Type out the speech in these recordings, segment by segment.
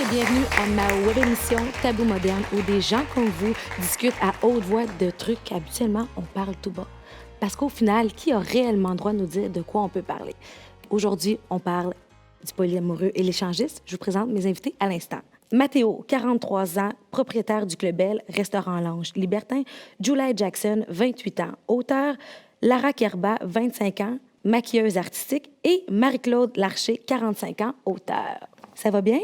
et bienvenue à ma web émission Tabou moderne où des gens comme vous discutent à haute voix de trucs qu'habituellement on parle tout bas. Parce qu'au final, qui a réellement le droit de nous dire de quoi on peut parler? Aujourd'hui, on parle du polyamoureux et l'échangiste. Je vous présente mes invités à l'instant. Mathéo, 43 ans, propriétaire du Club Belle, restaurant L'Ange. Libertin, Julia Jackson, 28 ans. Auteur, Lara Kerba, 25 ans, maquilleuse artistique. Et Marie-Claude Larcher, 45 ans, auteur. Ça va bien?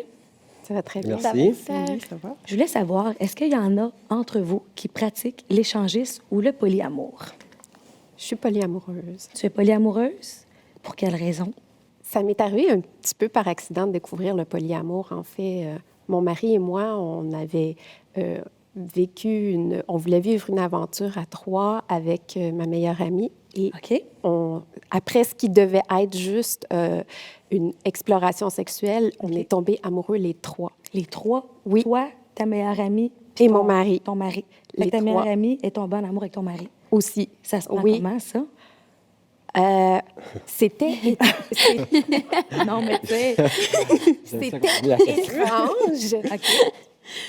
Ça va très bien. Merci. Ça va. Je voulais savoir, est-ce qu'il y en a entre vous qui pratiquent l'échangisme ou le polyamour? Je suis polyamoureuse. Tu es polyamoureuse? Pour quelle raison? Ça m'est arrivé un petit peu par accident de découvrir le polyamour. En fait, mon mari et moi, on avait on voulait vivre une aventure à trois avec ma meilleure amie. Et OK. après ce qui devait être juste une exploration sexuelle, on est tombés amoureux les trois. Les trois? Oui. Toi, ta meilleure amie Et mon mari. Ton mari. Les Ta meilleure trois. amie est tombée en amour avec ton mari. Aussi. Ça se passe Oui. comment, ça? C'était Non, mais tu sais... étrange. OK.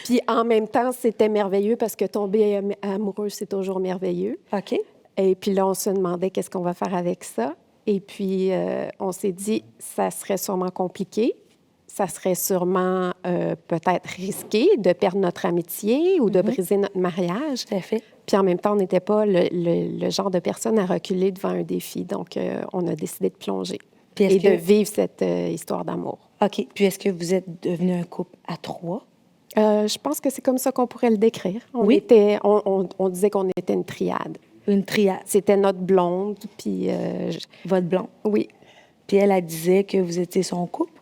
Puis en même temps, c'était merveilleux parce que tomber amoureux, c'est toujours merveilleux. OK. Et puis là, on se demandait qu'est-ce qu'on va faire avec ça. Et puis, on s'est dit, ça serait sûrement compliqué. Ça serait sûrement peut-être risqué de perdre notre amitié ou de briser notre mariage. Tout à fait. Puis en même temps, on n'était pas le genre de personne à reculer devant un défi. Donc, on a décidé de plonger Puis est-ce et de que- vivre cette histoire d'amour. OK. Puis est-ce que vous êtes devenu un couple à trois? Je pense que c'est comme ça qu'on pourrait le décrire. Oui. On disait qu'on était une triade. Une triade. C'était notre blonde, puis Votre blond. oui. Puis elle disait que vous étiez son couple?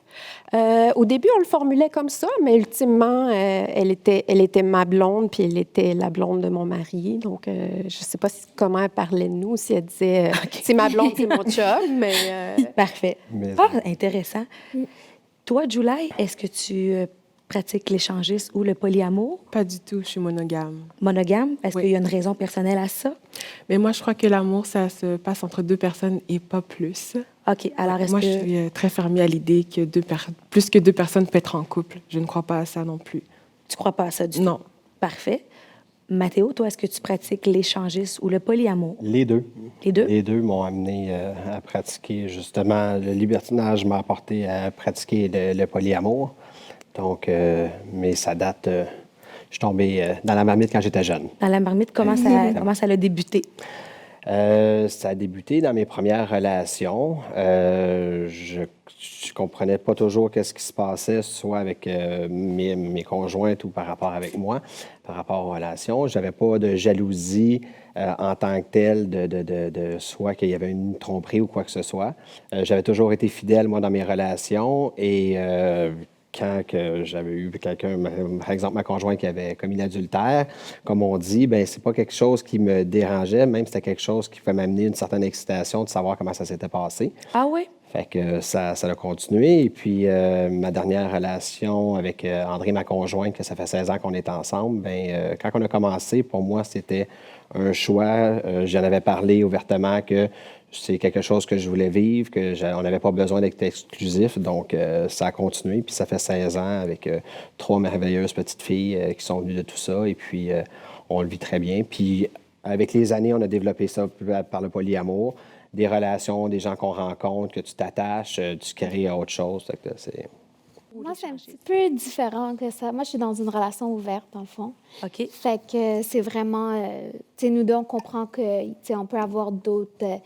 Au début, on le formulait comme ça, mais ultimement, elle était ma blonde, puis elle était la blonde de mon mari. Donc, je ne sais pas comment elle parlait de nous, si elle disait c'est ma blonde, c'est mon chum, mais... Parfait. Mais- Intéressant. Toi, Julia, est-ce que tu pratiques l'échangisme ou le polyamour? Pas du tout, je suis monogame. Monogame? Est-ce Oui. qu'il y a une raison personnelle à ça? Mais moi, je crois que l'amour, ça se passe entre deux personnes et pas plus. OK. Alors, est-ce Moi, que... je suis très fermée à l'idée que plus que deux personnes peuvent être en couple. Je ne crois pas à ça non plus. Tu crois pas à ça du tout? Non. Parfait. Mathéo, toi, est-ce que tu pratiques l'échangisme ou le polyamour? Les deux. Les deux? Les deux m'ont amené à pratiquer, justement, le libertinage m'a apporté à pratiquer le polyamour. Donc, mais ça date, je suis tombé dans la marmite quand j'étais jeune. Dans la marmite, comment ça a débuté? Ça a débuté dans mes premières relations. Je comprenais pas toujours qu'est-ce qui se passait, soit avec mes conjointes ou par rapport avec moi, par rapport aux relations. J'avais pas de jalousie en tant que telle, de soit qu'il y avait une tromperie ou quoi que ce soit. J'avais toujours été fidèle, moi, dans mes relations et quand que j'avais eu quelqu'un, par exemple ma conjointe qui avait commis l'adultère, comme on dit, ben c'est pas quelque chose qui me dérangeait, même c'était quelque chose qui pouvait m'amener une certaine excitation de savoir comment ça s'était passé. Ah oui? Fait que ça a continué. Et puis, ma dernière relation avec André, ma conjointe, que ça fait 16 ans qu'on est ensemble, bien, quand on a commencé, pour moi, c'était un choix. J'en avais parlé ouvertement que c'est quelque chose que je voulais vivre, on n'avait pas besoin d'être exclusif. Donc, ça a continué. Puis, ça fait 16 ans avec trois merveilleuses petites filles qui sont venues de tout ça. Et puis, on le vit très bien. Puis, avec les années, on a développé ça par le polyamour. Des relations, des gens qu'on rencontre, que tu t'attaches, tu crées à autre chose. Fait que c'est... Moi, c'est un petit peu différent que ça. Moi, je suis dans une relation ouverte, dans le fond. OK. Fait que c'est vraiment... tu sais, nous deux, on comprend que, tu sais, on peut avoir d'autres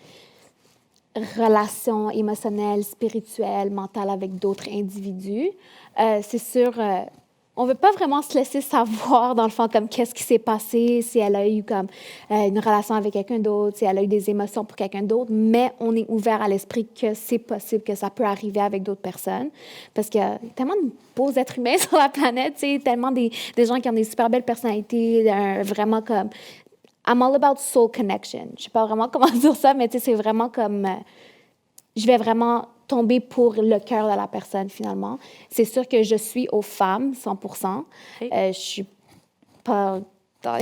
relations émotionnelles, spirituelles, mentales avec d'autres individus. C'est sûr... on veut pas vraiment se laisser savoir, dans le fond, comme qu'est-ce qui s'est passé, si elle a eu comme une relation avec quelqu'un d'autre, si elle a eu des émotions pour quelqu'un d'autre, mais on est ouvert à l'esprit que c'est possible, que ça peut arriver avec d'autres personnes, parce qu'il y a tellement de beaux êtres humains sur la planète, tu sais, tellement des gens qui ont des super belles personnalités, vraiment comme... I'm all about soul connection. Je sais pas vraiment comment dire ça, mais tu sais, c'est vraiment comme... je vais vraiment tomber pour le cœur de la personne, finalement. C'est sûr que je suis aux femmes, 100%. Je suis pas...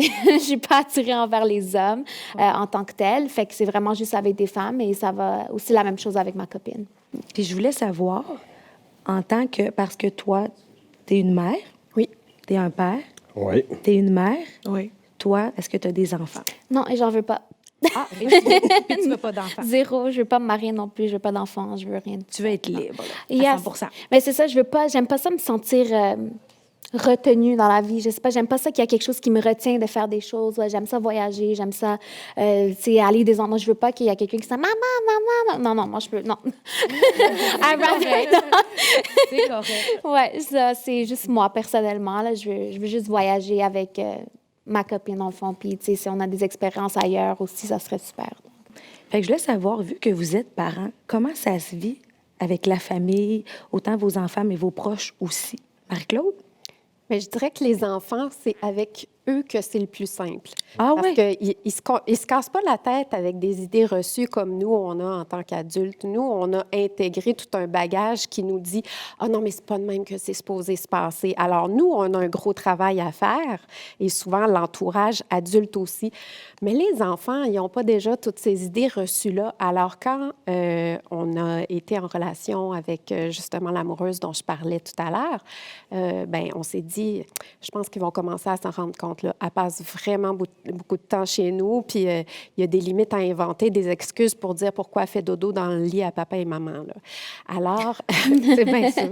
je suis pas attirée envers les hommes en tant que telle. Fait que c'est vraiment juste avec des femmes et ça va aussi la même chose avec ma copine. Puis je voulais savoir, en tant que... Parce que toi, Tu es une mère, Oui. tu es un père, Oui. tu es une mère. Oui. Toi, est-ce que tu as des enfants? Non, et j'en veux pas. Ah, et tu veux pas d'enfants. Zéro. Je veux pas me marier non plus. Je veux pas d'enfants. Je veux rien. Tu veux être libre, là, Yes. à 100 Mais c'est ça, je veux pas, j'aime pas ça me sentir retenue dans la vie. Je sais pas, j'aime pas ça qu'il y a quelque chose qui me retient de faire des choses. Ouais, j'aime ça voyager, j'aime ça, tu sais, aller des endroits. Je veux pas qu'il y ait quelqu'un qui dit maman. Non, moi je peux, non. I rather- C'est correct. Ouais, ça, c'est juste moi personnellement. Là, je veux juste voyager avec ma copine dans le fond. Puis, tu sais, si on a des expériences ailleurs aussi, ça serait super. Fait que je voulais savoir, vu que vous êtes parents, comment ça se vit avec la famille, autant vos enfants, mais vos proches aussi? Marie-Claude? Mais je dirais que les enfants, c'est avec eux que c'est le plus simple. Ah Parce ouais? qu'ils ne se cassent pas la tête avec des idées reçues comme nous, on a en tant qu'adultes. Nous, on a intégré tout un bagage qui nous dit « Ah non, mais c'est pas de même que c'est supposé se passer. » Alors, nous, on a un gros travail à faire et souvent l'entourage adulte aussi. Mais les enfants, ils n'ont pas déjà toutes ces idées reçues-là. Alors, quand on a été en relation avec justement l'amoureuse dont je parlais tout à l'heure, ben on s'est dit, je pense qu'ils vont commencer à s'en rendre compte. Là. Elle passe vraiment beaucoup de temps chez nous, puis il y a des limites à inventer, des excuses pour dire pourquoi elle fait dodo dans le lit à papa et maman. Là. Alors, c'est bien sûr,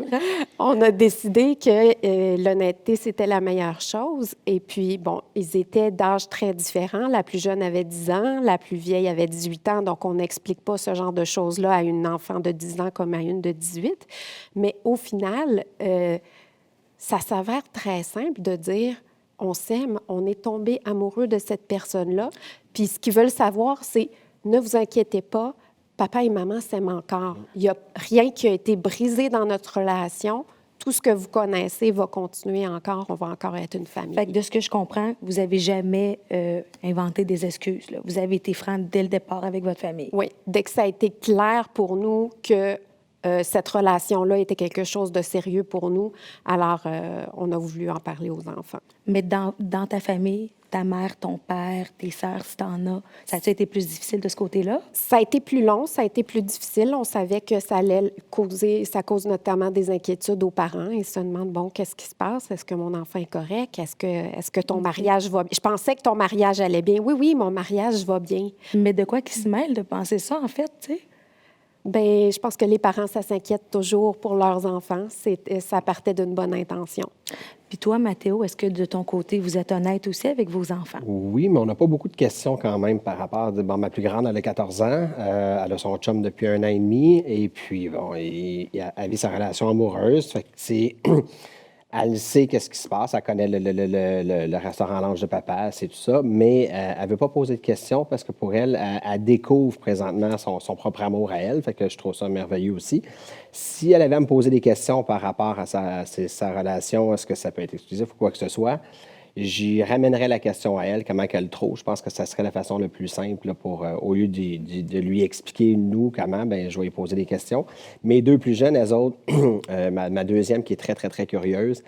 on a décidé que l'honnêteté, c'était la meilleure chose. Et puis, bon, ils étaient d'âge très différents. La plus jeune avait 10 ans, la plus vieille avait 18 ans, donc on n'explique pas ce genre de choses-là à une enfant de 10 ans comme à une de 18. Mais au final, ça s'avère très simple de dire on s'aime, on est tombé amoureux de cette personne-là. Puis ce qu'ils veulent savoir, c'est ne vous inquiétez pas, papa et maman s'aiment encore. Il n'y a rien qui a été brisé dans notre relation. Tout ce que vous connaissez va continuer encore. On va encore être une famille. Fait que de ce que je comprends, vous n'avez jamais inventé des excuses. Là. Vous avez été franc dès le départ avec votre famille. Oui, dès que ça a été clair pour nous que cette relation-là était quelque chose de sérieux pour nous, alors on a voulu en parler aux enfants. Mais dans ta famille, ta mère, ton père, tes sœurs, si t'en as, ça a été plus difficile de ce côté-là? Ça a été plus long, ça a été plus difficile. On savait que ça allait causer, ça cause notamment des inquiétudes aux parents. Ils se demandent, bon, qu'est-ce qui se passe? Est-ce que mon enfant est correct? Est-ce que ton mariage va bien? Je pensais que ton mariage allait bien. Oui, mon mariage va bien. Mais de quoi qu'ils se mêlent de penser ça, en fait, tu sais? Bien, je pense que les parents, ça s'inquiète toujours pour leurs enfants. Ça partait d'une bonne intention. Puis toi, Mathéo, est-ce que de ton côté, vous êtes honnête aussi avec vos enfants? Oui, mais on n'a pas beaucoup de questions quand même par rapport. Bon, ma plus grande, elle a 14 ans. Elle a son chum depuis 1 an et demi. Et puis, bon, elle vit sa relation amoureuse. Fait que c'est... Elle sait qu'est-ce qui se passe, elle connaît le restaurant L'Ange de papa, c'est tout ça, mais elle ne veut pas poser de questions parce que pour elle, elle découvre présentement son propre amour à elle, fait que je trouve ça merveilleux aussi. Si elle avait à me poser des questions par rapport à sa relation, est-ce que ça peut être exclusif ou quoi que ce soit, j'y ramènerais la question à elle, comment qu'elle trouve. Je pense que ça serait la façon la plus simple là, pour, au lieu de lui expliquer, nous, comment, bien, je vais lui poser des questions. Mes 2 plus jeunes, elles autres, ma deuxième qui est très, très, très curieuse,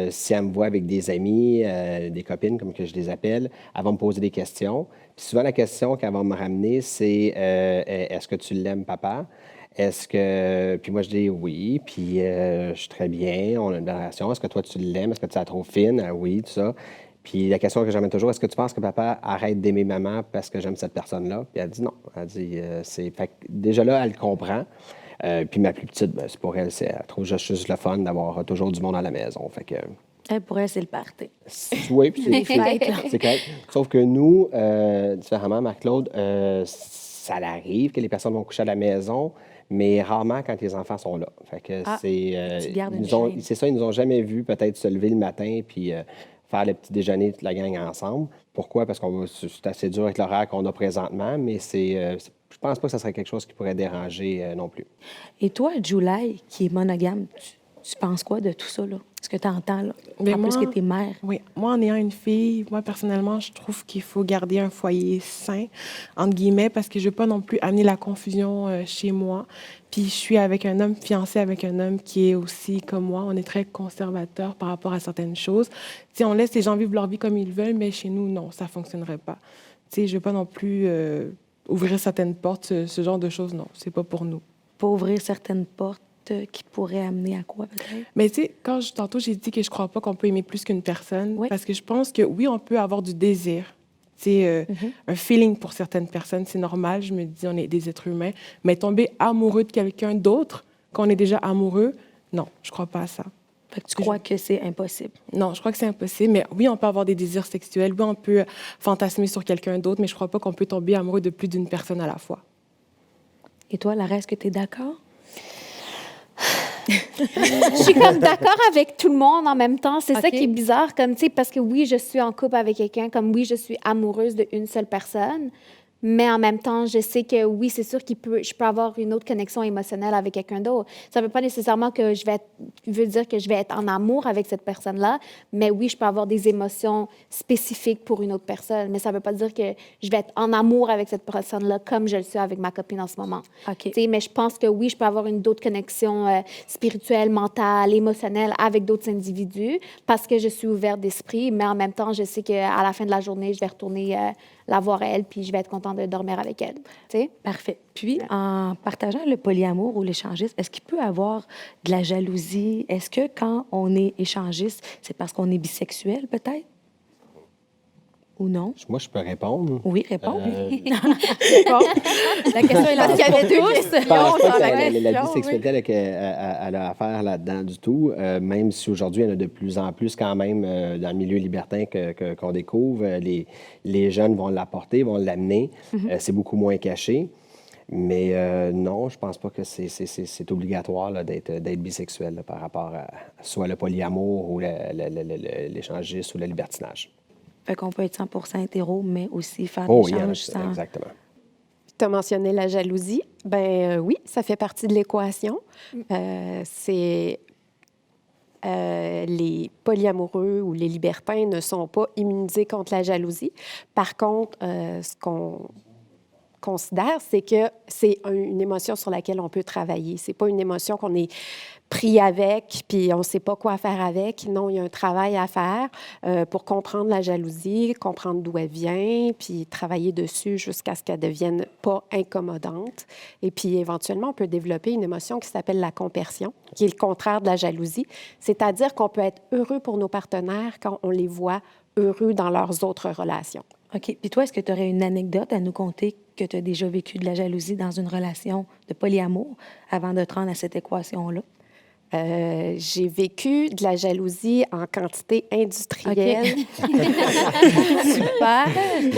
si elle me voit avec des amis, des copines, comme que je les appelle, elle va me poser des questions. Puis souvent, la question qu'elle va me ramener, c'est est-ce que tu l'aimes, papa? Est-ce que... Puis moi, je dis oui, puis je suis très bien, on a une relation. Est-ce que toi, tu l'aimes? Est-ce que tu la trouves fine? Ah oui, tout ça. Puis la question que j'amène toujours, est-ce que tu penses que papa arrête d'aimer maman parce que j'aime cette personne-là? Puis elle dit non. Elle dit, c'est... Fait que déjà là, elle comprend. Puis ma plus petite, ben, c'est pour elle, elle trouve juste le fun d'avoir toujours du monde à la maison. Fait que... Pour elle, c'est le party. Oui, puis c'est correct. Sauf que nous, différemment, Marc-Claude, ça arrive que les personnes vont coucher à la maison, mais rarement quand les enfants sont là. Fait que c'est ça, ils nous ont jamais vus peut-être se lever le matin puis faire le petit déjeuner toute la gang ensemble. Pourquoi? Parce que c'est assez dur avec l'horaire qu'on a présentement, mais je pense pas que ça serait quelque chose qui pourrait déranger non plus. Et toi, Julie, qui est monogame, tu penses quoi de tout ça, là? Ce que tu entends, là? Bien, en plus que t'es mère. Oui. Moi, en ayant une fille, moi, personnellement, je trouve qu'il faut garder un foyer sain, entre guillemets, parce que je ne veux pas non plus amener la confusion chez moi. Puis je suis avec un homme, fiancé avec un homme qui est aussi comme moi. On est très conservateur par rapport à certaines choses. T'sais, on laisse les gens vivre leur vie comme ils veulent, mais chez nous, non, ça ne fonctionnerait pas. T'sais, je ne veux pas non plus ouvrir certaines portes, ce genre de choses, non, c'est pas pour nous. Pas ouvrir certaines portes. qui pourrait amener à quoi, peut-être? Mais tu sais, tantôt, j'ai dit que je crois pas qu'on peut aimer plus qu'une personne, Oui. parce que je pense que oui, on peut avoir du désir. C'est un feeling pour certaines personnes, c'est normal, je me dis, on est des êtres humains, mais tomber amoureux de quelqu'un d'autre, quand on est déjà amoureux, non, je crois pas à ça. Fait que tu crois que c'est impossible. Non, je crois que c'est impossible, mais oui, on peut avoir des désirs sexuels, oui, on peut fantasmer sur quelqu'un d'autre, mais je crois pas qu'on peut tomber amoureux de plus d'une personne à la fois. Et toi, Lara, est-ce que tu es d'accord? Je suis comme d'accord avec tout le monde en même temps. C'est ça OK. qui est bizarre, comme, tu sais, parce que oui, je suis en couple avec quelqu'un, comme oui, je suis amoureuse d'une seule personne, mais en même temps, je sais que oui, c'est sûr je peux avoir une autre connexion émotionnelle avec quelqu'un d'autre. Ça ne veut pas nécessairement que veut dire que je vais être en amour avec cette personne-là, mais oui, je peux avoir des émotions spécifiques pour une autre personne, mais ça ne veut pas dire que je vais être en amour avec cette personne-là comme je le suis avec ma copine en ce moment. OK. Tu sais, mais je pense que oui, je peux avoir une d'autres connexion spirituelle, mentale, émotionnelle avec d'autres individus parce que je suis ouverte d'esprit, mais en même temps, je sais qu'à la fin de la journée, je vais retourner la voir elle, puis je vais être contente de dormir avec elle. Tu sais? Parfait. Puis, en partageant le polyamour ou l'échangiste, est-ce qu'il peut avoir de la jalousie? Est-ce que quand on est échangiste, c'est parce qu'on est bisexuel, peut-être? Ou non? Moi, je peux répondre. Oui, réponds. La question est là. Parce qu'il y avait deux questions Je pense pas dans que la la question. bisexualité elle a affaire là-dedans du tout, même si aujourd'hui, il y en a de plus en plus quand même dans le milieu libertin qu'on découvre. Les jeunes vont l'apporter, vont l'amener. C'est beaucoup moins caché. Mais non, je pense pas que c'est obligatoire là, d'être bisexuel là, par rapport à soit le polyamour ou l'échangiste ou le libertinage. Fait qu'on peut être 100% hétéro, mais aussi faire Oh, des oui, échanges sans... exactement. Tu as mentionné la jalousie. Oui, ça fait partie de l'équation. C'est les polyamoureux ou les libertins ne sont pas immunisés contre la jalousie. Par contre, ce qu'on considère, c'est que c'est une émotion sur laquelle on peut travailler. C'est pas une émotion qu'on est pris avec, puis on ne sait pas quoi faire avec. Non, il y a un travail à faire pour comprendre la jalousie, comprendre d'où elle vient, puis travailler dessus jusqu'à ce qu'elle devienne pas incommodante. Et puis, éventuellement, on peut développer une émotion qui s'appelle la compersion, qui est le contraire de la jalousie. C'est-à-dire qu'on peut être heureux pour nos partenaires quand on les voit heureux dans leurs autres relations. OK. Puis toi, est-ce que tu aurais une anecdote à nous conter que tu as déjà vécu de la jalousie dans une relation de polyamour avant de te rendre à cette équation-là? J'ai vécu de la jalousie en quantité industrielle. Super!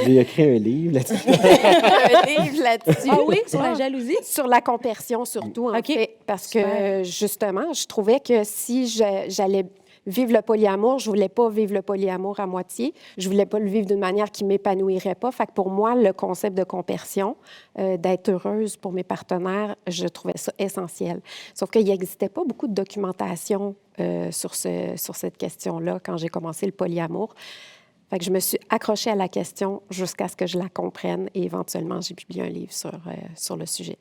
J'ai écrit un livre là-dessus. Un livre là-dessus. Ah oui, sur la jalousie? Sur la compersion, surtout, en OK. fait. Parce Super. que, justement, je trouvais que si j'allais vivre le polyamour, je voulais pas vivre le polyamour à moitié. Je voulais pas le vivre d'une manière qui m'épanouirait pas. Fait que pour moi, le concept de compersion, d'être heureuse pour mes partenaires, je trouvais ça essentiel. Sauf qu'il n'existait pas beaucoup de documentation sur cette question-là quand j'ai commencé le polyamour. Fait que je me suis accrochée à la question jusqu'à ce que je la comprenne et éventuellement, j'ai publié un livre sur le sujet.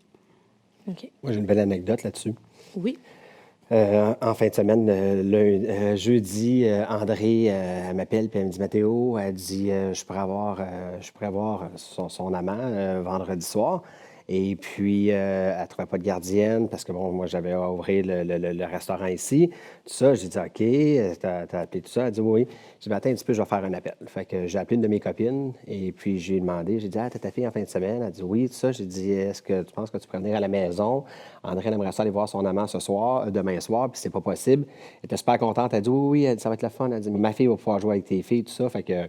OK. Moi, j'ai une belle anecdote là-dessus. Oui. En fin de semaine, jeudi, André elle m'appelle puis elle me dit Mathéo, elle dit je pourrais avoir son amant vendredi soir. Et puis, elle ne trouvait pas de gardienne parce que, bon, moi, j'avais ouvert le restaurant ici. Tout ça, j'ai dit OK, t'as appelé tout ça. Elle dit oui. J'ai dit attends un petit peu, je vais faire un appel. Fait que j'ai appelé une de mes copines et puis j'ai demandé, j'ai dit t'as ta fille en fin de semaine? Elle dit oui, tout ça. J'ai dit est-ce que tu penses que tu pourrais venir à la maison? André elle aimerait ça aller voir son amant demain soir, puis c'est pas possible. Elle était super contente. Elle dit oui, elle dit, ça va être le fun. Elle dit ma fille va pouvoir jouer avec tes filles, tout ça. Fait que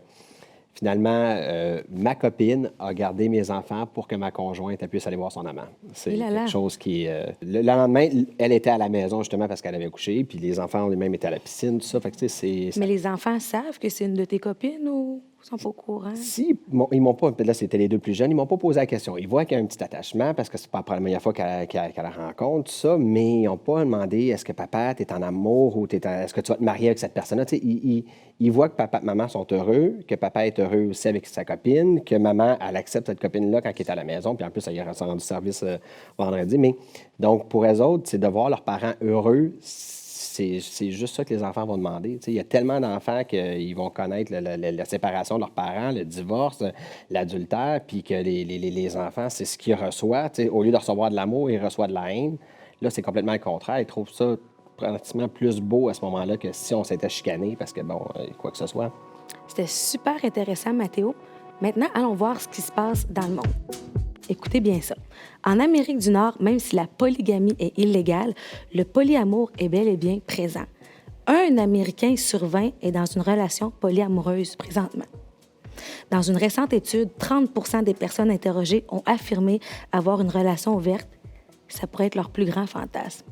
finalement, ma copine a gardé mes enfants pour que ma conjointe puisse aller voir son amant. C'est quelque chose qui... le lendemain, elle était à la maison justement parce qu'elle avait couché, puis les enfants eux-mêmes étaient à la piscine, tout ça. Fait que, tu sais, Mais les enfants savent que c'est une de tes copines ou ils sont pas au courant? Si, ils m'ont pas... Là, c'était les deux plus jeunes. Ils m'ont pas posé la question. Ils voient qu'il y a un petit attachement parce que c'est pas la première fois qu'elle la rencontre, tout ça, mais ils n'ont pas demandé est-ce que papa, t'es en amour ou est-ce que tu vas te marier avec cette personne-là? Tu sais, ils voient que papa et maman sont heureux, que papa est heureux aussi avec sa copine, que maman, elle accepte cette copine-là quand elle est à la maison, puis en plus, elle y a rendu service vendredi. Mais donc, pour eux autres, c'est de voir leurs parents heureux, c'est juste ça que les enfants vont demander. Tu sais, il y a tellement d'enfants qu'ils vont connaître la séparation de leurs parents, le divorce, l'adultère, puis que les enfants, c'est ce qu'ils reçoivent. Tu sais, au lieu de recevoir de l'amour, ils reçoivent de la haine. Là, c'est complètement le contraire. Ils trouvent ça pratiquement plus beau à ce moment-là que si on s'était chicané parce que, bon, quoi que ce soit. C'était super intéressant, Mathéo. Maintenant, allons voir ce qui se passe dans le monde. Écoutez bien ça. En Amérique du Nord, même si la polygamie est illégale, le polyamour est bel et bien présent. Un Américain sur 20 est dans une relation polyamoureuse présentement. Dans une récente étude, 30 des personnes interrogées ont affirmé avoir une relation ouverte. Ça pourrait être leur plus grand fantasme.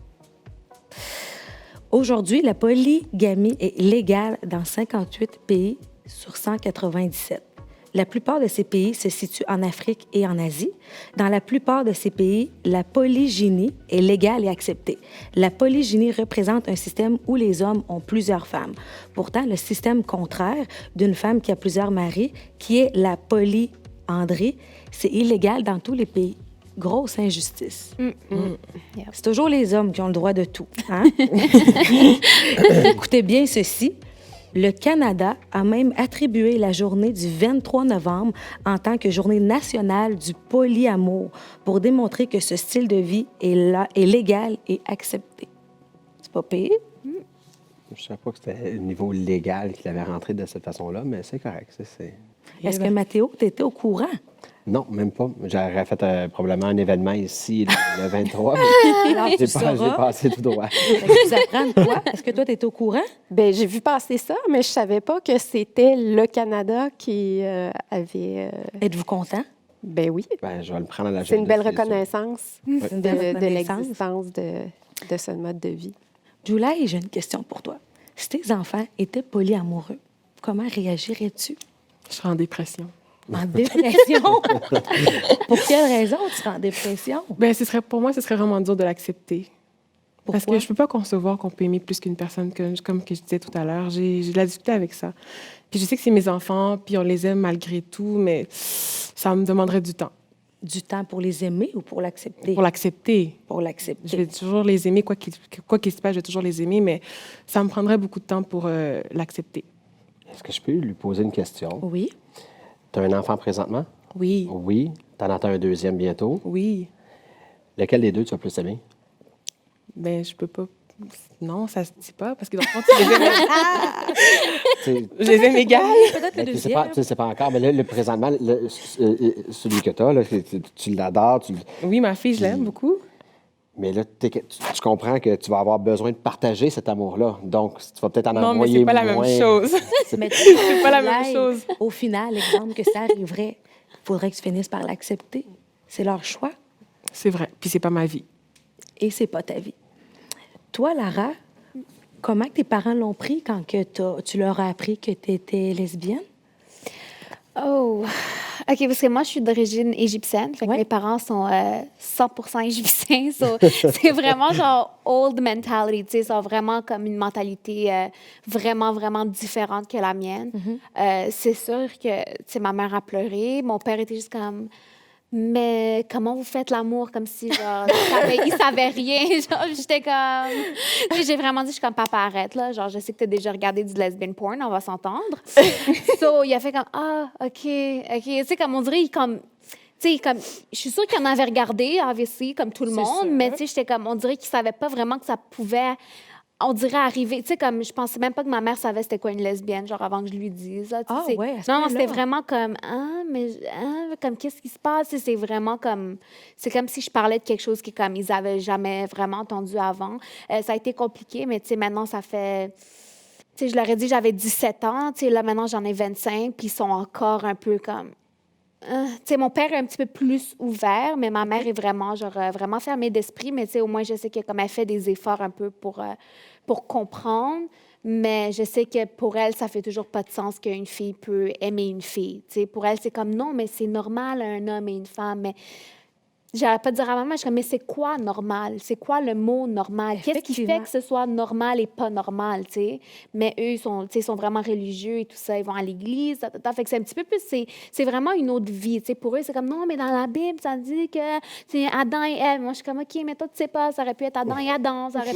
Aujourd'hui, la polygamie est légale dans 58 pays sur 197. La plupart de ces pays se situent en Afrique et en Asie. Dans la plupart de ces pays, la polygynie est légale et acceptée. La polygynie représente un système où les hommes ont plusieurs femmes. Pourtant, le système contraire d'une femme qui a plusieurs maris, qui est la polyandrie, c'est illégal dans tous les pays. Grosse injustice. Yep. C'est toujours les hommes qui ont le droit de tout. Hein? Écoutez bien ceci. Le Canada a même attribué la journée du 23 novembre en tant que journée nationale du polyamour pour démontrer que ce style de vie est légal et accepté. C'est pas pire? Je ne savais pas que c'était au niveau légal qu'il avait rentré de cette façon-là, mais c'est correct. Est-ce que Mathéo, tu étais au courant? Non, même pas. J'aurais fait probablement un événement ici le 23, Alors, mais tu j'ai sauras. passé tout droit. Fait que tu apprends quoi? Est-ce que toi, tu étais au courant? Bien, j'ai vu passer ça, mais je ne savais pas que c'était le Canada qui avait... Êtes-vous content? Ben oui. Ben, je vais le prendre à la C'est une belle sûr. reconnaissance C'est une belle de reconnaissance. l'existence de ce mode de vie. Julie, j'ai une question pour toi. Si tes enfants étaient polyamoureux, comment réagirais-tu? Je serais en dépression. En dépression? Pour quelle raison tu serais en dépression? Ben, pour moi, ce serait vraiment dur de l'accepter. Parce Pourquoi? que je peux pas concevoir qu'on peut aimer plus qu'une personne, comme que je disais tout à l'heure. J'ai de la difficulté avec ça. Puis je sais que c'est mes enfants, puis on les aime malgré tout, mais ça me demanderait du temps Du temps pour les aimer ou pour l'accepter? pour l'accepter. Pour Je l'accepter. vais toujours les aimer, quoi qu'il se passe, je vais toujours les aimer, mais ça me prendrait beaucoup de temps pour l'accepter. Est-ce que je peux lui poser une question? Oui. Tu as un enfant présentement? Oui, Oui. Tu en attends un deuxième bientôt. oui. Lequel des deux tu as plus aimé? Ben, je peux pas. Non, ça se dit pas, parce que dans le fond, tu les aimes, Tu je les aime égales. Peut-être le ne sais deuxième. pas, pas encore, mais là, présentement, celui que tu as, tu l'adores, Oui, ma fille, je l'aime beaucoup. mais là, tu comprends que tu vas avoir besoin de partager cet amour-là. Donc, tu vas peut-être en Non, mais envoyer c'est pas la moins. même chose. Mais C'est pas la même Julie, chose. Au final, exemple que ça arriverait, il faudrait que tu finisses par l'accepter. C'est leur choix C'est vrai. Puis c'est pas ma vie. et c'est pas ta vie. Toi, Lara, comment que tes parents l'ont pris quand que tu leur as appris que tu étais lesbienne? Oh, OK, parce que moi, je suis d'origine égyptienne. Fait que Ouais. mes parents sont 100% égyptiens. C'est vraiment genre old mentality, tu sais, ils ont vraiment comme une mentalité vraiment, vraiment différente que la mienne. C'est sûr que, tu sais, ma mère a pleuré. Mon père était juste comme... Mais comment vous faites l'amour comme si, genre, il savait rien. Genre, j'étais comme... Puis j'ai vraiment dit, je suis comme, papa, arrête, là. Genre, je sais que tu as déjà regardé du lesbian porn, on va s'entendre. So, il a fait comme, ah, OK. Tu sais, comme on dirait, tu sais, comme, je suis sûre qu'il en avait regardé, obviously, comme tout le monde, sûr. mais tu sais, j'étais comme, on dirait qu'il savait pas vraiment que ça pouvait, on dirait, arriver. Tu sais, comme, je pensais même pas que ma mère savait c'était quoi une lesbienne, genre, avant que je lui dise. Là, tu sais, Ah c'est- ouais, à ce non, point-là. c'était vraiment comme, comme, qu'est-ce qui se passe? Tu sais, c'est vraiment comme, c'est comme si je parlais de quelque chose qui, comme, ils avaient jamais vraiment entendu avant. Ça a été compliqué, mais tu sais, maintenant, ça fait. Tu sais, je leur ai dit j'avais 17 ans. Tu sais, là, maintenant, j'en ai 25, puis ils sont encore un peu comme... tu sais, mon père est un petit peu plus ouvert, mais ma mère est vraiment, genre, vraiment fermée d'esprit. Mais tu sais, au moins, je sais que comme elle fait des efforts un peu pour comprendre. Mais je sais que pour elle, ça fait toujours pas de sens qu'une fille peut aimer une fille. Tu sais, pour elle, c'est comme non, mais c'est normal un homme et une femme. Mais j'arrête pas de dire à maman, je suis comme, mais c'est quoi normal? C'est quoi le mot normal? Qu'est-ce qui fait Effectivement. que ce soit normal et pas normal, tu sais? Mais eux, ils sont vraiment religieux et tout ça. Ils vont à l'église, Fait que c'est un petit peu plus, c'est vraiment une autre vie, tu sais. Pour eux, c'est comme, non, mais dans la Bible, ça dit que c'est Adam et Ève. Moi, je suis comme, OK, mais toi, tu sais pas, ça aurait pu être Adam et Adam, ça aurait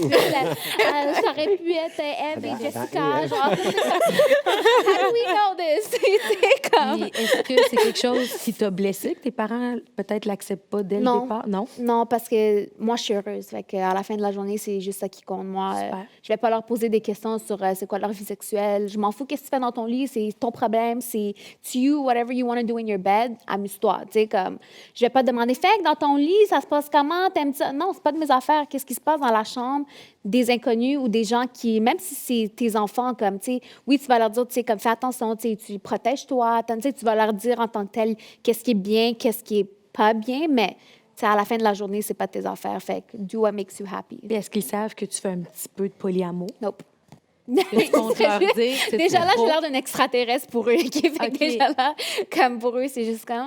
pu être Ève et Jessica, genre. How do we know this? C'est comme... Puis, est-ce que c'est quelque chose qui t'a blessé, que tes parents peut-être l'acceptent pas dès le Non. départ? Non? Non, parce que moi, je suis heureuse. Fait qu'à la fin de la journée, c'est juste ça qui compte. Moi, Super. je vais pas leur poser des questions sur c'est quoi leur vie sexuelle. Je m'en fous qu'est-ce que tu fais dans ton lit. C'est ton problème. C'est to you, whatever you want to do in your bed. Amuse-toi. Tu sais, comme, je vais pas demander, fait que dans ton lit, ça se passe comment? T'aimes ça? Non, c'est pas de mes affaires. Qu'est-ce qui se passe dans la chambre des inconnus ou des gens qui, même si c'est tes enfants, comme, tu sais, oui, tu vas leur dire, tu sais, comme, fais attention, tu sais, tu protèges-toi. Tu sais, tu vas leur dire en tant que tel qu'est-ce qui est bien, qu'est-ce qui est pas bien, mais à la fin de la journée, c'est pas tes affaires. Fait que do what makes you happy. Puis est-ce qu'ils savent que tu fais un petit peu de polyamour? Nope. Tu comptes leur dire, c'est Déjà là, trop. j'ai l'air d'un extraterrestre pour eux. Fait que OK. déjà là, comme pour eux, c'est juste comme,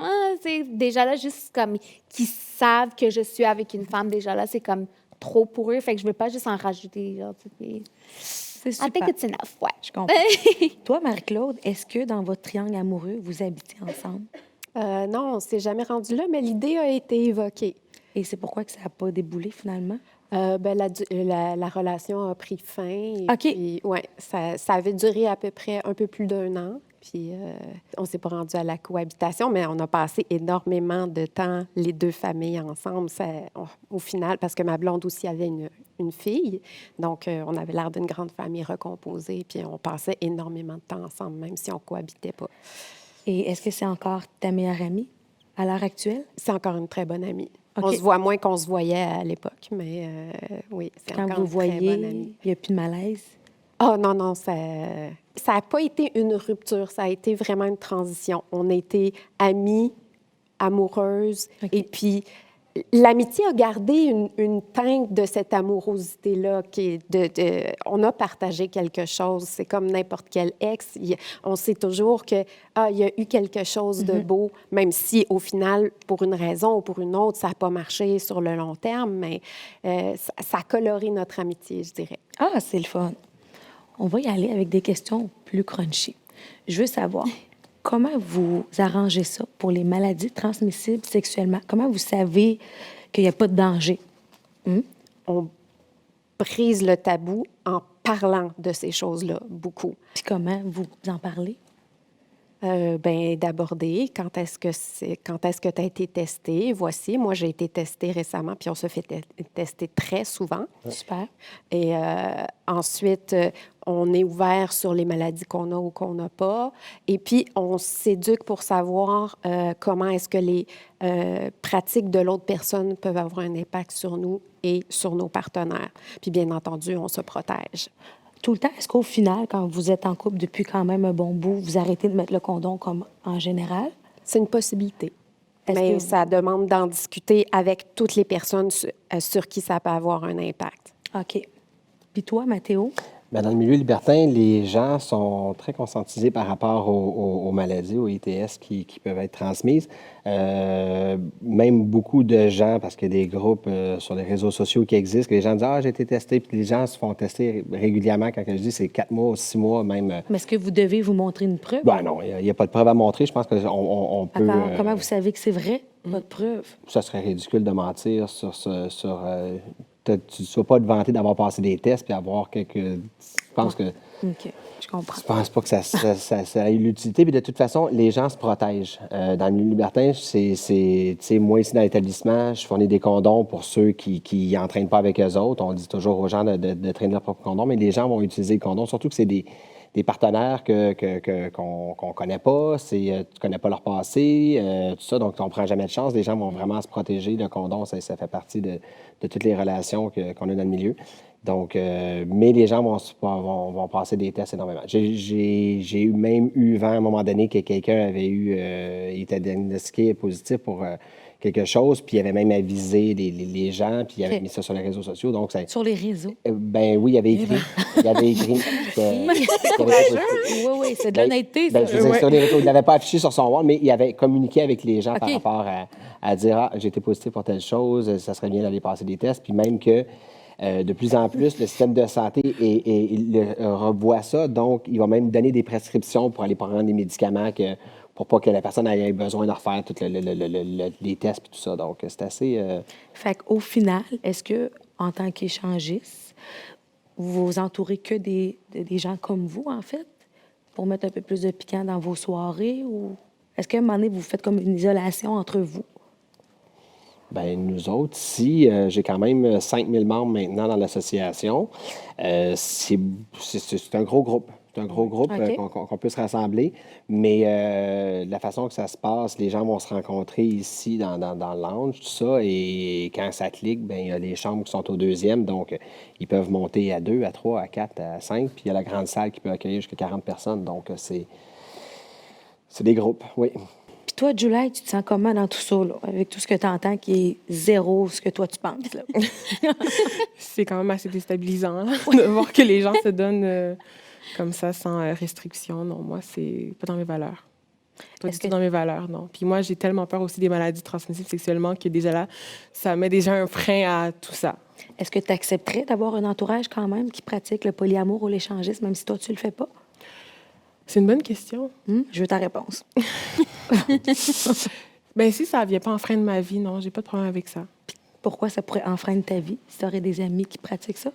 déjà là, juste comme, qu'ils savent que je suis avec une femme, déjà là, c'est comme trop pour eux. Fait que je veux pas juste en rajouter. Genre, puis... C'est I super. think it's enough, ouais. Je comprends. Toi, Marie-Claude, est-ce que dans votre triangle amoureux, vous habitez ensemble? Non, on ne s'est jamais rendu là, mais l'idée a été évoquée. Et c'est pourquoi que ça n'a pas déboulé finalement? La relation a pris fin. Et OK. puis, ouais, ça avait duré à peu près un peu plus d'1 an. Puis, on ne s'est pas rendu à la cohabitation, mais on a passé énormément de temps, les 2 familles ensemble. Au final, parce que ma blonde aussi avait une fille. Donc, on avait l'air d'une grande famille recomposée. Puis, on passait énormément de temps ensemble, même si on ne cohabitait pas. Et est-ce que c'est encore ta meilleure amie à l'heure actuelle? C'est encore une très bonne amie. OK. On se voit moins qu'on se voyait à l'époque, mais oui, c'est Quand encore vous une très bonne voyez, amie. il n'y a plus de malaise? Oh non, ça n'a pas été une rupture, ça a été vraiment une transition. On a été amies, amoureuses, OK. et puis l'amitié a gardé une teinte de cette amorosité-là. On a partagé quelque chose. C'est comme n'importe quel ex. On sait toujours qu'il y a eu quelque chose de beau, même si, au final, pour une raison ou pour une autre, ça n'a pas marché sur le long terme, mais ça a coloré notre amitié, je dirais. Ah, c'est le fun. On va y aller avec des questions plus crunchy. Je veux savoir, comment vous arrangez ça pour les maladies transmissibles sexuellement? Comment vous savez qu'il n'y a pas de danger? On brise le tabou en parlant de ces choses-là, beaucoup. Puis comment vous en parlez? D'aborder quand est-ce que tu as été testé. Voici, moi, j'ai été testée récemment, puis on se fait tester très souvent. Super. Et ensuite, on est ouvert sur les maladies qu'on a ou qu'on n'a pas. Et puis, on s'éduque pour savoir comment est-ce que les pratiques de l'autre personne peuvent avoir un impact sur nous et sur nos partenaires. Puis, bien entendu, on se protège. Tout le temps, est-ce qu'au final, quand vous êtes en couple depuis quand même un bon bout, vous arrêtez de mettre le condom comme en général? C'est une possibilité. Est-ce Mais que ça demande d'en discuter avec toutes les personnes sur qui ça peut avoir un impact. OK. Puis toi, Mathéo? Bien, dans le milieu libertin, les gens sont très conscientisés par rapport aux maladies, aux ITS qui peuvent être transmises. Même beaucoup de gens, parce qu'il y a des groupes sur les réseaux sociaux qui existent, que les gens disent « Ah, j'ai été testé », puis les gens se font tester régulièrement. Quand je dis c'est 4 mois, 6 mois, même. Mais est-ce que vous devez vous montrer une preuve? Ben non, il n'y a pas de preuve à montrer. Je pense qu'on peut... Comment vous savez que c'est vrai? Pas de preuve. Ça serait ridicule de mentir sur tu ne sois pas vanter d'avoir passé des tests puis avoir quelques... Je pense que... OK, je comprends. Je pense pas que ça ait l'utilité. Puis de toute façon, les gens se protègent. Dans le milieu libertin, tu sais, moi, ici, dans l'établissement, je fournis des condoms pour ceux qui n'entraînent pas avec eux autres. On dit toujours aux gens de traîner leur propre condom, mais les gens vont utiliser le condom, surtout que c'est des partenaires qu'on ne connaît pas, tu ne connais pas leur passé, tout ça, donc on ne prend jamais de chance. Les gens vont vraiment se protéger. Le condom, ça fait partie de toutes les relations qu'on a dans le milieu. Donc, mais les gens vont passer des tests énormément. J'ai même eu vent à un moment donné que quelqu'un avait il était diagnostiqué positif pour quelque chose, puis il avait même avisé les gens, puis il avait mis ça sur les réseaux sociaux. Donc, sur les réseaux? Ben oui, il avait écrit. Il avait écrit. Oui, c'est de l'honnêteté, ça. Sur les réseaux, il ne l'avait pas affiché sur son wall, mais il avait communiqué avec les gens par rapport à dire « Ah, j'ai été positif pour telle chose, ça serait bien d'aller passer des tests », puis même que de plus en plus, le système de santé revoit ça, donc il va même donner des prescriptions pour aller prendre des médicaments pour pas que la personne ait besoin de refaire tous les tests et tout ça. Donc, c'est assez... Fait qu'au final, est-ce que, en tant qu'échangiste, vous vous entourez que des gens comme vous, en fait, pour mettre un peu plus de piquant dans vos soirées, ou est-ce qu'à un moment donné, vous faites comme une isolation entre vous? Bien, nous autres, ici, j'ai quand même 5000 membres maintenant dans l'association. C'est un gros groupe. C'est un gros groupe OK. qu'on peut se rassembler. Mais la façon que ça se passe, les gens vont se rencontrer ici dans le lounge, tout ça. Et quand ça clique, bien, il y a les chambres qui sont au deuxième. Donc, ils peuvent monter à 2, à 3, à 4, à 5. Puis il y a la grande salle qui peut accueillir jusqu'à 40 personnes. Donc, c'est des groupes, oui. Puis toi, Julie, tu te sens comment dans tout ça, là, avec tout ce que tu entends qui est zéro ce que toi, tu penses? Là? C'est quand même assez déstabilisant là, de voir que les gens se donnent comme ça, sans restriction. Non, moi, c'est pas dans mes valeurs. Pas du tout dans mes valeurs, non. Puis moi, j'ai tellement peur aussi des maladies transmissibles sexuellement que déjà là, ça met déjà un frein à tout ça. Est-ce que tu accepterais d'avoir un entourage quand même qui pratique le polyamour ou l'échangisme, même si toi, tu le fais pas? C'est une bonne question. Je veux ta réponse. Bien, si ça ne vient pas enfreindre ma vie, non, j'ai pas de problème avec ça. Pourquoi ça pourrait enfreindre ta vie si tu aurais des amis qui pratiquent ça?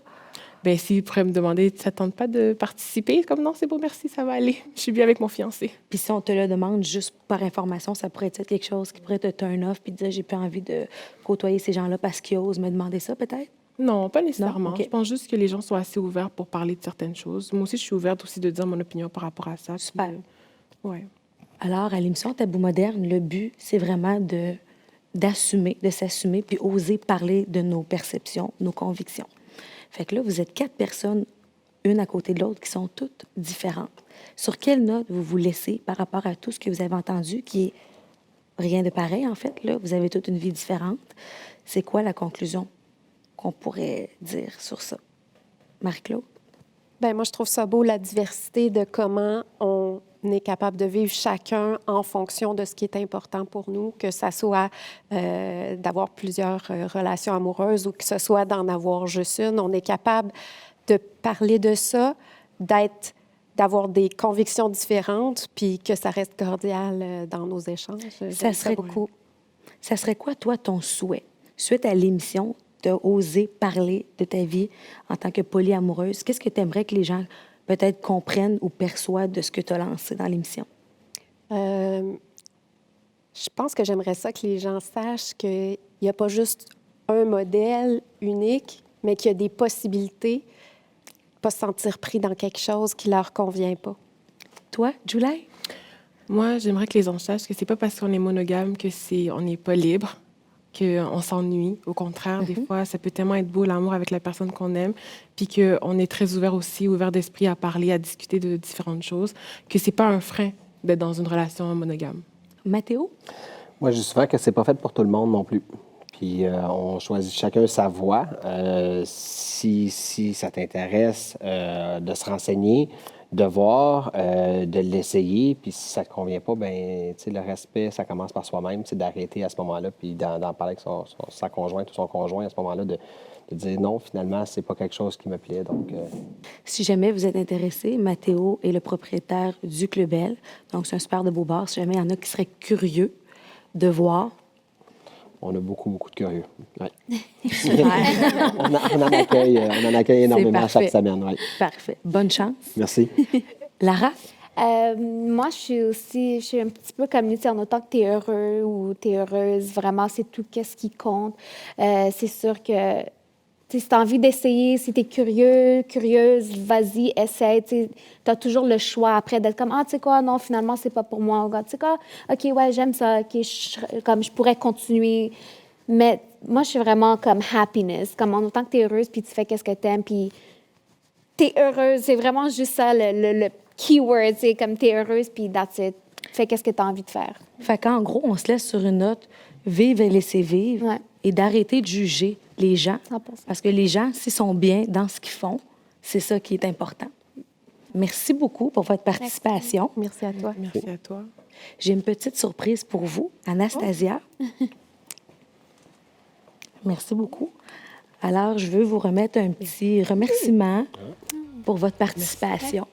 Bien, s'ils pourraient me demander, ça ne tente pas de participer? Comme non, c'est bon, merci, ça va aller. Je suis bien avec mon fiancé. Puis si on te le demande juste par information, ça pourrait être quelque chose qui pourrait te turn off puis te dire j'ai plus envie de côtoyer ces gens-là parce qu'ils osent me demander ça, peut-être? Non, pas nécessairement. Non? OK. Je pense juste que les gens sont assez ouverts pour parler de certaines choses. Moi aussi, je suis ouverte aussi de dire mon opinion par rapport à ça. Super. Ouais. Alors, à l'émission Tabou moderne, le but, c'est vraiment d'assumer, de s'assumer, puis oser parler de nos perceptions, nos convictions. Fait que là, vous êtes 4 personnes, une à côté de l'autre, qui sont toutes différentes. Sur quelle note vous vous laissez par rapport à tout ce que vous avez entendu, qui est rien de pareil, en fait, là? Vous avez toute une vie différente. C'est quoi la conclusion qu'on pourrait dire sur ça? Marie-Claude? Bien, moi, je trouve ça beau, la diversité de comment on est capable de vivre chacun en fonction de ce qui est important pour nous, que ça soit d'avoir plusieurs relations amoureuses ou que ce soit d'en avoir juste une. On est capable de parler de ça, d'avoir des convictions différentes, puis que ça reste cordial dans nos échanges. J'aime serait beaucoup. Ça serait quoi, toi, ton souhait? Suite à l'émission, tu as osé parler de ta vie en tant que polyamoureuse. Qu'est-ce que tu aimerais que les gens peut-être comprennent ou perçoivent de ce que tu as lancé dans l'émission? Je pense que j'aimerais ça que les gens sachent qu'il n'y a pas juste un modèle unique, mais qu'il y a des possibilités, pas se sentir pris dans quelque chose qui ne leur convient pas. Toi, Julie? Moi, j'aimerais que les gens sachent que c'est pas parce qu'on est monogame que on n'est pas libre, qu'on s'ennuie. Au contraire, des fois, ça peut tellement être beau, l'amour avec la personne qu'on aime, puis qu'on est très ouvert aussi, ouvert d'esprit à parler, à discuter de différentes choses, que c'est pas un frein d'être dans une relation monogame. Mathéo? Moi, je dis souvent que c'est pas fait pour tout le monde non plus. Puis on choisit chacun sa voie. Si ça t'intéresse de se renseigner, de voir, de l'essayer, puis si ça ne te convient pas, bien, tu sais, le respect, ça commence par soi-même, c'est d'arrêter à ce moment-là, puis d'en parler avec sa conjointe ou son conjoint à ce moment-là, de dire non, finalement, c'est pas quelque chose qui me plaît. Donc, Si jamais vous êtes intéressé, Mathéo est le propriétaire du Club Belle. Donc, c'est un super de beau bar. Si jamais il y en a qui seraient curieux de voir. on a beaucoup, beaucoup de curieux. Ouais. on en accueille énormément parfait. chaque semaine. Ouais. Parfait. Bonne chance. Merci. Lara? Moi, je suis un petit peu comme lui, en autant que tu es heureux ou tu es heureuse, vraiment, c'est tout qu'est-ce qui compte. C'est sûr que si tu as envie d'essayer, si tu es curieux, curieuse, vas-y, essaie. Tu as toujours le choix après d'être comme, ah, tu sais quoi, non, finalement, c'est pas pour moi. Tu sais quoi, OK, ouais, j'aime ça, OK, je pourrais continuer. Mais moi, je suis vraiment comme happiness, comme en autant que tu es heureuse, puis tu fais qu'est-ce que tu aimes, puis tu es heureuse. C'est vraiment juste ça, le keyword, c'est comme t'es heureuse, puis that's it. Fais qu'est-ce que tu as envie de faire. Fait qu'en gros, on se laisse sur une note, vivre et laisser vivre, Ouais. et d'arrêter de juger les gens. 100%. Parce que les gens, s'ils sont bien dans ce qu'ils font, c'est ça qui est important. Merci beaucoup pour votre participation. Merci à toi. Merci à toi. J'ai une petite surprise pour vous, Anastasia. Merci beaucoup. Alors, je veux vous remettre un petit remerciement pour votre participation.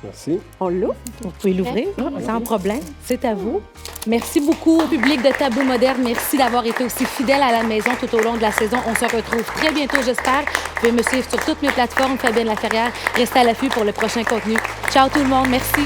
Merci. On l'ouvre? Vous pouvez l'ouvrir sans problème. C'est à vous. Merci beaucoup au public de Tabou Moderne. Merci d'avoir été aussi fidèle à la maison tout au long de la saison. On se retrouve très bientôt, j'espère. Vous pouvez me suivre sur toutes mes plateformes. Fabienne Laferrière. Restez à l'affût pour le prochain contenu. Ciao tout le monde. Merci.